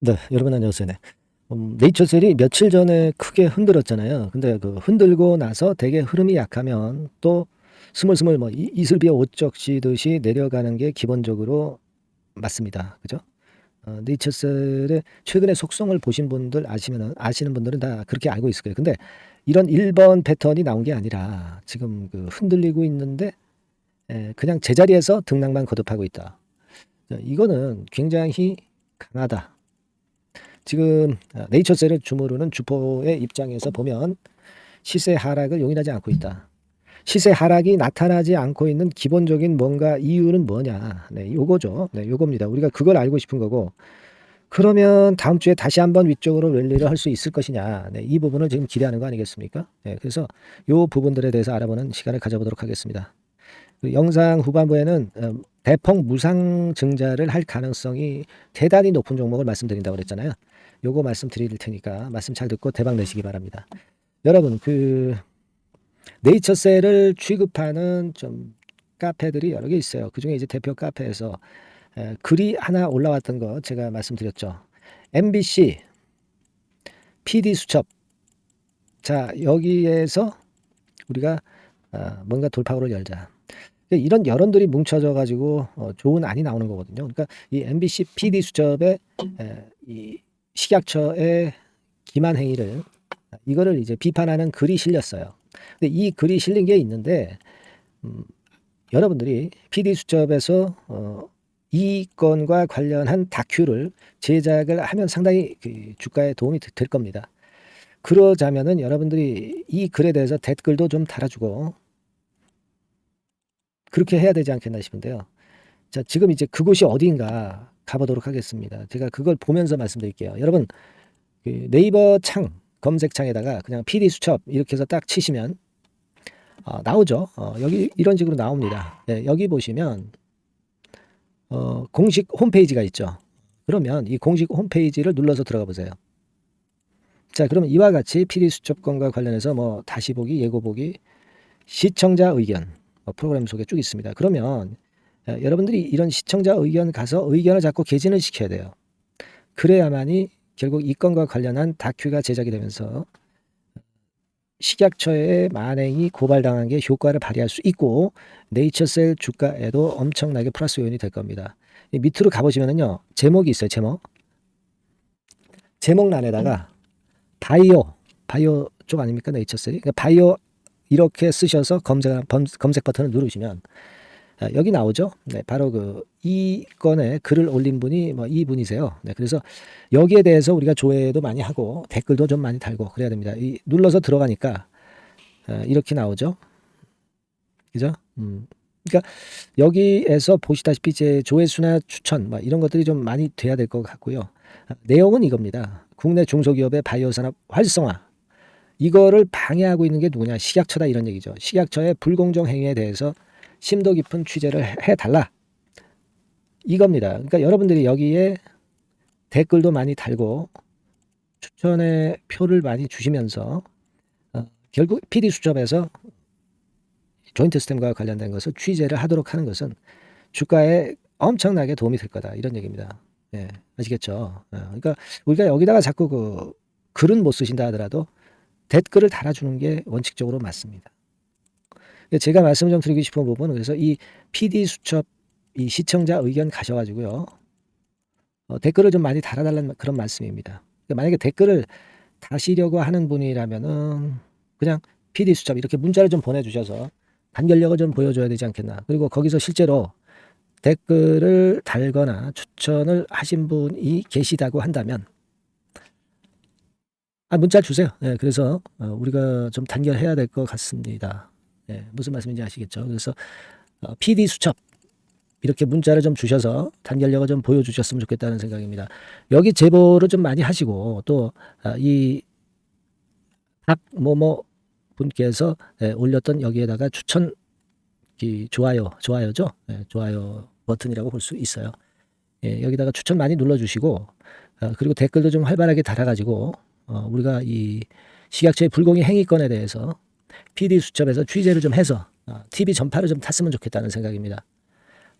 네, 여러분 안녕하세요. 네. 네이처셀이 며칠 전에 크게 흔들었잖아요. 근데 그 흔들고 나서 되게 흐름이 약하면 또 스물스물 뭐 이슬비에 옷 적시듯이 내려가는 게 기본적으로 맞습니다. 그죠? 네이처셀의 최근의 속성을 보신 분들 아시는 분들은 다 그렇게 알고 있을 거예요. 근데 이런 1번 패턴이 나온 게 아니라 지금 그 흔들리고 있는데 그냥 제자리에서 등락만 거듭하고 있다. 자, 이거는 굉장히 강하다. 지금 네이처셀을 주무르는 주포의 입장에서 보면 시세 하락을 용인하지 않고 있다. 시세 하락이 나타나지 않고 있는 기본적인 뭔가 이유는 뭐냐. 네, 요거죠. 네, 요겁니다. 우리가 그걸 알고 싶은 거고. 그러면 다음 주에 다시 한번 위쪽으로 랠리를 할 수 있을 것이냐. 네, 이 부분을 지금 기대하는 거 아니겠습니까? 네, 그래서 요 부분들에 대해서 알아보는 시간을 가져보도록 하겠습니다. 그 영상 후반부에는 대폭 무상 증자를 할 가능성이 대단히 높은 종목을 말씀드린다고 그랬잖아요. 요거 말씀드릴 테니까 말씀 잘 듣고 대박 내시기 바랍니다. 여러분 그 네이처셀을 취급하는 좀 카페들이 여러 개 있어요. 그중에 이제 대표 카페에서 글이 하나 올라왔던 거 제가 말씀드렸죠. MBC PD 수첩. 자, 여기에서 우리가 뭔가 돌파구를 열자. 이런 여론들이 뭉쳐져 가지고 좋은 안이 나오는 거거든요. 그러니까 이 MBC PD 수첩에 이 식약처의 기만 행위를 이거를 이제 비판하는 글이 실렸어요. 근데 이 글이 실린 게 있는데 여러분들이 PD 수첩에서 이 건과 관련한 다큐를 제작을 하면 상당히 그 주가에 도움이 될 겁니다. 그러자면은 여러분들이 이 글에 대해서 댓글도 좀 달아주고 그렇게 해야 되지 않겠나 싶은데요. 자, 지금 이제 그곳이 어디인가 가보도록 하겠습니다. 제가 그걸 보면서 말씀드릴게요. 여러분, 그 네이버 창, 검색창에다가 그냥 PD 수첩 이렇게 해서 딱 치시면 나오죠. 여기 이런 식으로 나옵니다. 네, 여기 보시면 공식 홈페이지가 있죠. 그러면 이 공식 홈페이지를 눌러서 들어가 보세요. 자, 그러면 이와 같이 PD 수첩권과 관련해서 뭐 다시 보기, 예고 보기, 시청자 의견 프로그램 속에 쭉 있습니다. 그러면 여러분들이 이런 시청자 의견 가서 의견을 자꾸 개진을 시켜야 돼요. 그래야만이 결국 이 건과 관련한 다큐가 제작이 되면서 식약처의 만행이 고발당한 게 효과를 발휘할 수 있고 네이처셀 주가에도 엄청나게 플러스 요인이 될 겁니다. 밑으로 가보시면은요. 제목이 있어요. 제목란에다가 바이오 쪽 아닙니까? 네이처셀이. 그러니까 바이오 이렇게 쓰셔서 검색 버튼을 누르시면 여기 나오죠. 네, 바로 그 이 건에 글을 올린 분이 뭐 이분이세요. 네, 그래서 여기에 대해서 우리가 조회도 많이 하고 댓글도 좀 많이 달고 그래야 됩니다. 눌러서 들어가니까 이렇게 나오죠. 그죠? 그러니까 여기에서 보시다시피 이제 조회수나 추천 뭐 이런 것들이 좀 많이 돼야 될 것 같고요. 내용은 이겁니다. 국내 중소기업의 바이오 산업 활성화 이거를 방해하고 있는 게 누구냐? 식약처다 이런 얘기죠. 식약처의 불공정 행위에 대해서 심도 깊은 취재를 해달라. 이겁니다. 그러니까 여러분들이 여기에 댓글도 많이 달고 추천의 표를 많이 주시면서 결국 PD 수첩에서 조인트 스템과 관련된 것을 취재를 하도록 하는 것은 주가에 엄청나게 도움이 될 거다. 이런 얘기입니다. 예, 아시겠죠? 그러니까 우리가 여기다가 자꾸 그 글은 못 쓰신다 하더라도 댓글을 달아주는 게 원칙적으로 맞습니다. 제가 말씀 좀 드리고 싶은 부분은 그래서 이 PD 수첩 이 시청자 의견 가셔가지고요. 댓글을 좀 많이 달아달라는 그런 말씀입니다. 그러니까 만약에 댓글을 다시려고 하는 분이라면은 그냥 PD 수첩 이렇게 문자를 좀 보내주셔서 단결력을 좀 보여줘야 되지 않겠나. 그리고 거기서 실제로 댓글을 달거나 추천을 하신 분이 계시다고 한다면 문자 주세요. 예, 그래서 우리가 좀 단결해야 될 것 같습니다. 예, 무슨 말씀인지 아시겠죠? 그래서 PD 수첩 이렇게 문자를 좀 주셔서 단결력을 좀 보여주셨으면 좋겠다는 생각입니다. 여기 제보를 좀 많이 하시고 또 이 박모모 분께서 올렸던 여기에다가 추천 좋아요죠. 좋아요 버튼이라고 볼 수 있어요. 예, 여기다가 추천 많이 눌러주시고 그리고 댓글도 좀 활발하게 달아가지고 우리가 이 식약처의 불공의 행위건에 대해서 PD 수첩에서 취재를 좀 해서 TV 전파를 좀 탔으면 좋겠다는 생각입니다.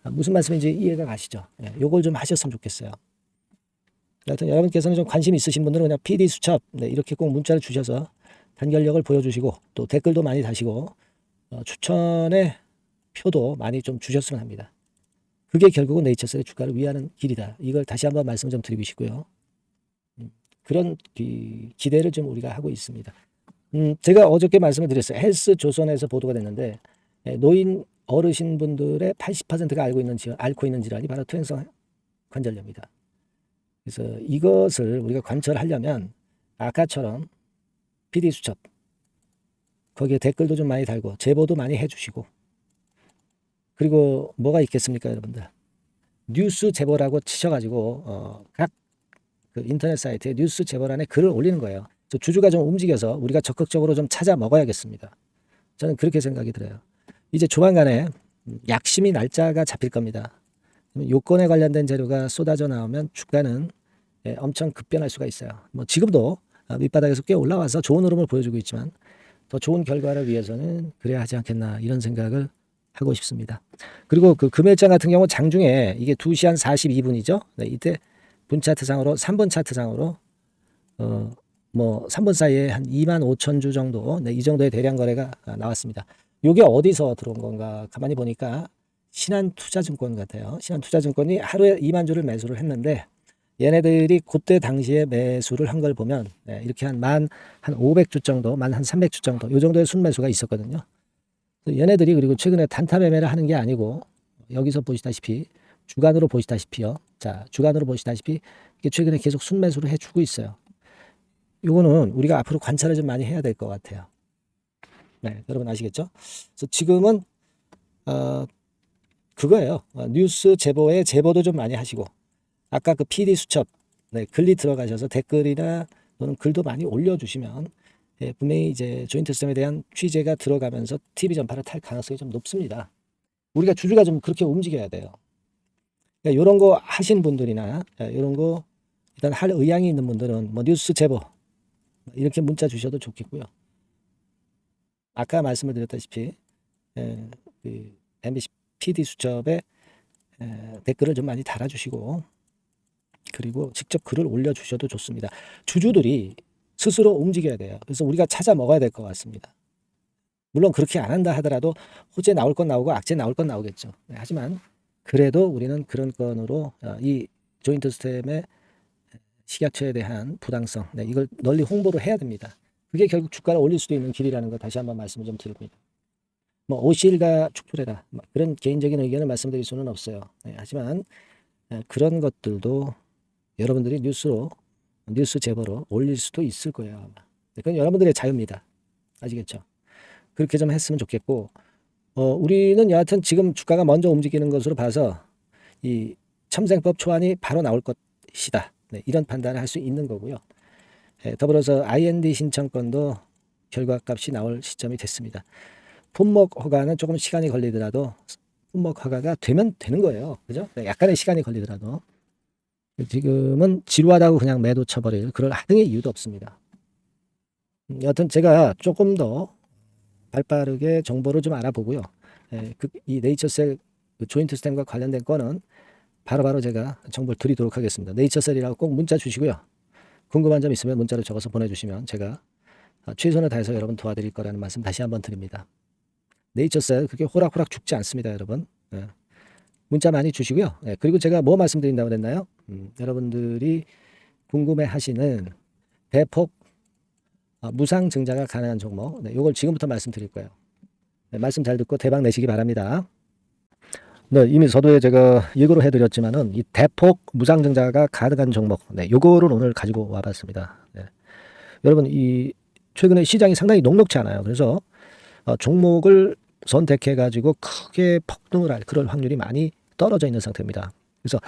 무슨 말씀인지 이해가 가시죠? 예, 요걸 좀 하셨으면 좋겠어요. 하여튼 여러분께서는 좀 관심 있으신 분들은 그냥 PD 수첩 이렇게 꼭 문자를 주셔서 단결력을 보여주시고 또 댓글도 많이 다시고 추천의 표도 많이 좀 주셨으면 합니다. 그게 결국은 네이처셀의 주가를 위하는 길이다. 이걸 다시 한번 말씀 좀 드리고 싶고요. 그런 기대를 좀 우리가 하고 있습니다. 제가 어저께 말씀을 드렸어요. 헬스 조선에서 보도가 됐는데 노인 어르신분들의 80%가 앓고 있는 질환이 바로 퇴행성 관절염입니다. 그래서 이것을 우리가 관철하려면 아까처럼 PD 수첩 거기에 댓글도 좀 많이 달고 제보도 많이 해주시고 그리고 뭐가 있겠습니까 여러분들 뉴스 제보라고 치셔가지고 각 그 인터넷 사이트에 뉴스 제보란에 글을 올리는 거예요. 주주가 좀 움직여서 우리가 적극적으로 좀 찾아 먹어야겠습니다. 저는 그렇게 생각이 들어요. 이제 조만간에 약심이 날짜가 잡힐 겁니다. 요건에 관련된 재료가 쏟아져 나오면 주가는 엄청 급변할 수가 있어요. 뭐 지금도 밑바닥에서 꽤 올라와서 좋은 흐름을 보여주고 있지만 더 좋은 결과를 위해서는 그래야 하지 않겠나 이런 생각을 하고 싶습니다. 그리고 그 금일장 같은 경우 장중에 이게 2시 한 42분이죠. 네, 이때 분 차트상으로 3분 차트상으로 뭐 3분 사이에 한 2만 5천 주 정도 이 정도의 대량 거래가 나왔습니다. 이게 어디서 들어온 건가 가만히 보니까 신한투자증권 같아요. 신한투자증권이 하루에 2만 주를 매수를 했는데 얘네들이 그때 당시에 매수를 한 걸 보면 이렇게 한 500주 정도, 한 300주 정도 이 정도의 순매수가 있었거든요. 얘네들이 그리고 최근에 단타 매매를 하는 게 아니고 여기서 보시다시피 주간으로 보시다시피요. 자, 주간으로 보시다시피 이게 최근에 계속 순매수를 해주고 있어요. 요거는 우리가 앞으로 관찰을 좀 많이 해야 될 것 같아요. 네, 여러분 아시겠죠? 그래서 지금은 그거예요. 뉴스 제보에 제보도 좀 많이 하시고 아까 그 PD 수첩 글리 들어가셔서 댓글이나 또는 글도 많이 올려주시면 분명히 이제 조인트 시스템에 대한 취재가 들어가면서 TV 전파를 탈 가능성이 좀 높습니다. 우리가 주주가 좀 그렇게 움직여야 돼요. 그러니까 이런 거 하신 분들이나 이런 거 일단 할 의향이 있는 분들은 뭐 뉴스 제보 이렇게 문자 주셔도 좋겠고요. 아까 말씀을 드렸다시피 그 MBC PD 수첩에 댓글을 좀 많이 달아주시고 그리고 직접 글을 올려주셔도 좋습니다. 주주들이 스스로 움직여야 돼요. 그래서 우리가 찾아 먹어야 될 것 같습니다. 물론 그렇게 안 한다 하더라도 호재 나올 건 나오고 악재 나올 건 나오겠죠. 하지만 그래도 우리는 그런 건으로 이 조인트 시스템의 식약처에 대한 부당성 이걸 널리 홍보를 해야 됩니다. 그게 결국 주가를 올릴 수도 있는 길이라는 거 다시 한번 말씀을 좀 드립니다. 뭐 오실가 축출해라 그런 개인적인 의견을 말씀드릴 수는 없어요. 하지만 그런 것들도 여러분들이 뉴스 제보로 올릴 수도 있을 거예요. 아마. 그건 여러분들의 자유입니다. 아시겠죠? 그렇게 좀 했으면 좋겠고 우리는 여하튼 지금 주가가 먼저 움직이는 것으로 봐서 이 첨생법 초안이 바로 나올 것이다. 이런 판단을 할 수 있는 거고요. 더불어서 IND 신청권도 결과값이 나올 시점이 됐습니다. 품목 허가는 조금 시간이 걸리더라도 품목 허가가 되면 되는 거예요. 그죠? 약간의 시간이 걸리더라도 지금은 지루하다고 그냥 매도 쳐버릴 그럴 하등의 이유도 없습니다. 여튼 제가 조금 더 발빠르게 정보를 좀 알아보고요. 이 네이처셀 조인트 시스템과 관련된 건은 바로바로 제가 정보를 드리도록 하겠습니다. 네이처셀이라고 꼭 문자 주시고요. 궁금한 점 있으면 문자로 적어서 보내주시면 제가 최선을 다해서 여러분 도와드릴 거라는 말씀 다시 한번 드립니다. 네이처셀 그렇게 호락호락 죽지 않습니다, 여러분. 문자 많이 주시고요. 그리고 제가 뭐 말씀드린다고 그랬나요? 여러분들이 궁금해하시는 대폭 무상 증자가 가능한 종목, 이걸 지금부터 말씀드릴 거예요. 말씀 잘 듣고 대박 내시기 바랍니다. 이미 서두에 제가 예고를 해드렸지만은 이 대폭 무상 증자가 가능한 종목, 요거를 오늘 가지고 와봤습니다. 여러분 이 최근에 시장이 상당히 녹록지 않아요. 그래서 종목을 선택해가지고 크게 폭등을 할 그럴 확률이 많이 떨어져 있는 상태입니다. 그래서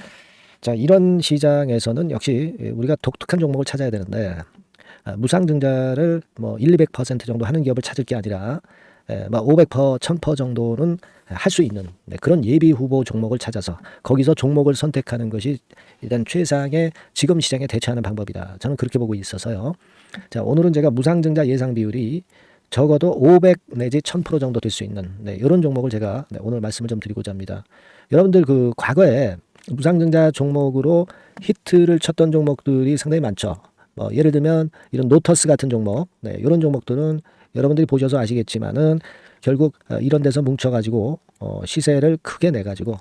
자 이런 시장에서는 역시 우리가 독특한 종목을 찾아야 되는데 무상증자를 뭐 100~200% 정도 하는 기업을 찾을 게 아니라 500%, 1000% 정도는 할 수 있는 그런 예비 후보 종목을 찾아서 거기서 종목을 선택하는 것이 일단 최상의 지금 시장에 대처하는 방법이다. 저는 그렇게 보고 있어서요. 자 오늘은 제가 무상증자 예상 비율이 적어도 500 내지 1000% 정도 될 수 있는 이런 종목을 제가 오늘 말씀을 좀 드리고자 합니다. 여러분들 그 과거에 무상증자 종목으로 히트를 쳤던 종목들이 상당히 많죠. 뭐 예를 들면 이런 노터스 같은 종목, 네, 이런 종목들은 여러분들이 보셔서 아시겠지만은 결국 이런 데서 뭉쳐가지고 시세를 크게 내가지고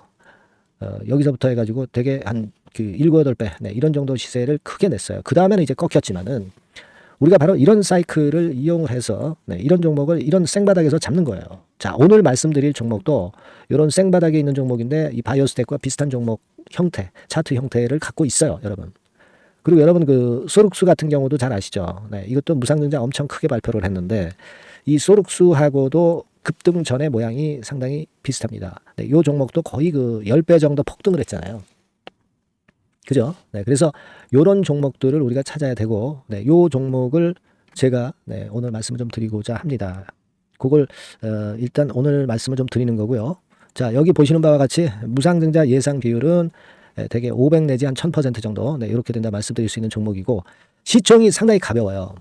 여기서부터 해가지고 되게 한 그 7, 8배 네, 이런 정도 시세를 크게 냈어요. 그 다음에는 이제 꺾였지만은 우리가 바로 이런 사이클을 이용을 해서 네, 이런 종목을 이런 생바닥에서 잡는 거예요. 자, 오늘 말씀드릴 종목도 이런 생바닥에 있는 종목인데 이 바이오스텍과 비슷한 종목 형태, 차트 형태를 갖고 있어요, 여러분. 그리고 여러분 그 소룩수 같은 경우도 잘 아시죠? 네, 이것도 무상증자 엄청 크게 발표를 했는데 이 소룩수하고도 급등 전의 모양이 상당히 비슷합니다. 네, 이 종목도 거의 그 10배 정도 폭등을 했잖아요. 그죠? 네, 그래서 요런 종목들을 우리가 찾아야 되고, 네, 요 종목을 제가 네, 오늘 말씀을 좀 드리고자 합니다. 그걸 일단 오늘 말씀을 좀 드리는 거고요. 자, 여기 보시는 바와 같이 무상증자 예상 비율은 대개 500 내지 한 1000% 정도 네, 이렇게 된다 말씀드릴 수 있는 종목이고 시총이 상당히 가벼워요.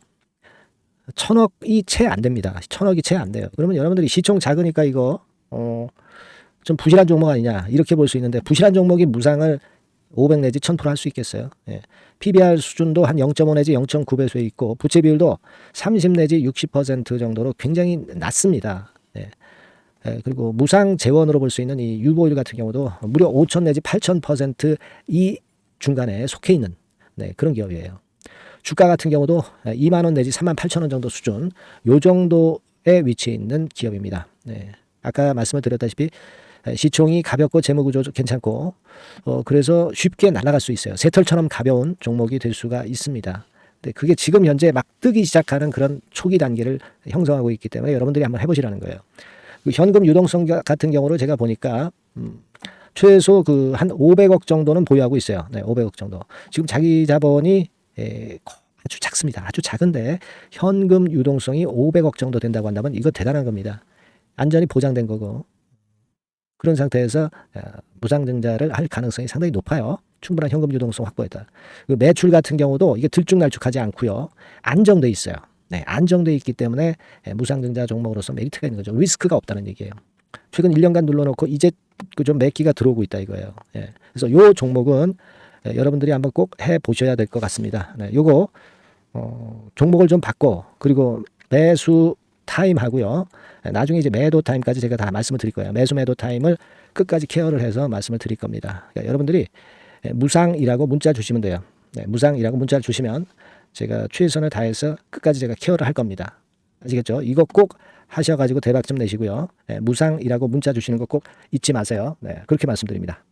1000억이 채 안 됩니다. 1000억이 채 안 돼요. 그러면 여러분들이 시총 작으니까 이거 좀 부실한 종목 아니냐 이렇게 볼 수 있는데 부실한 종목이 무상을 500 내지 1000%할 수 있겠어요. 예. PBR 수준도 한 0.5 내지 0.9배수에 있고 부채 비율도 30 내지 60% 정도로 굉장히 낮습니다. 예. 예. 그리고 무상 재원으로 볼 수 있는 이 유보율 같은 경우도 무려 5000 내지 8000% 이 중간에 속해 있는 네, 그런 기업이에요. 주가 같은 경우도 2만 원 내지 3만 8천 원 정도 수준 요 정도에 위치해 있는 기업입니다. 네. 아까 말씀을 드렸다시피 시총이 가볍고 재무구조 괜찮고 그래서 쉽게 날아갈 수 있어요. 새털처럼 가벼운 종목이 될 수가 있습니다. 근데 그게 지금 현재 막 뜨기 시작하는 그런 초기 단계를 형성하고 있기 때문에 여러분들이 한번 해보시라는 거예요. 그 현금 유동성 같은 경우로 제가 보니까 최소 그 한 500억 정도는 보유하고 있어요. 네, 500억 정도. 지금 자기 자본이 아주 작습니다. 아주 작은데 현금 유동성이 500억 정도 된다고 한다면 이거 대단한 겁니다. 안전이 보장된 거고 그런 상태에서 무상증자를 할 가능성이 상당히 높아요. 충분한 현금 유동성 확보했다. 매출 같은 경우도 이게 들쭉날쭉하지 않고요. 안정돼 있어요. 네, 안정돼 있기 때문에 무상증자 종목으로서 메리트가 있는 거죠. 리스크가 없다는 얘기예요. 최근 1년간 눌러놓고 이제 그 좀 매기가 들어오고 있다 이거예요. 예. 그래서 이 종목은 여러분들이 한번 꼭 해보셔야 될 것 같습니다. 네, 요거 종목을 좀 바꿔 그리고 매수 타임 하고요. 나중에 이제 매도 타임까지 제가 다 말씀을 드릴 거예요. 매수 매도 타임을 끝까지 케어를 해서 말씀을 드릴 겁니다. 그러니까 여러분들이 무상이라고 문자 주시면 돼요. 네, 무상이라고 문자를 주시면 제가 최선을 다해서 끝까지 제가 케어를 할 겁니다. 아시겠죠? 이거 꼭 하셔가지고 대박 좀 내시고요. 네, 무상이라고 문자 주시는 거 꼭 잊지 마세요. 네, 그렇게 말씀드립니다.